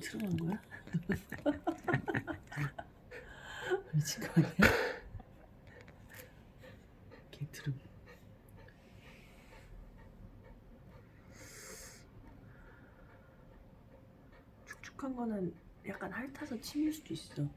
들어간 거야? 미친 거 아니야? 개트름. 축축한 거는 약간 핥아서 침일 수도 있어.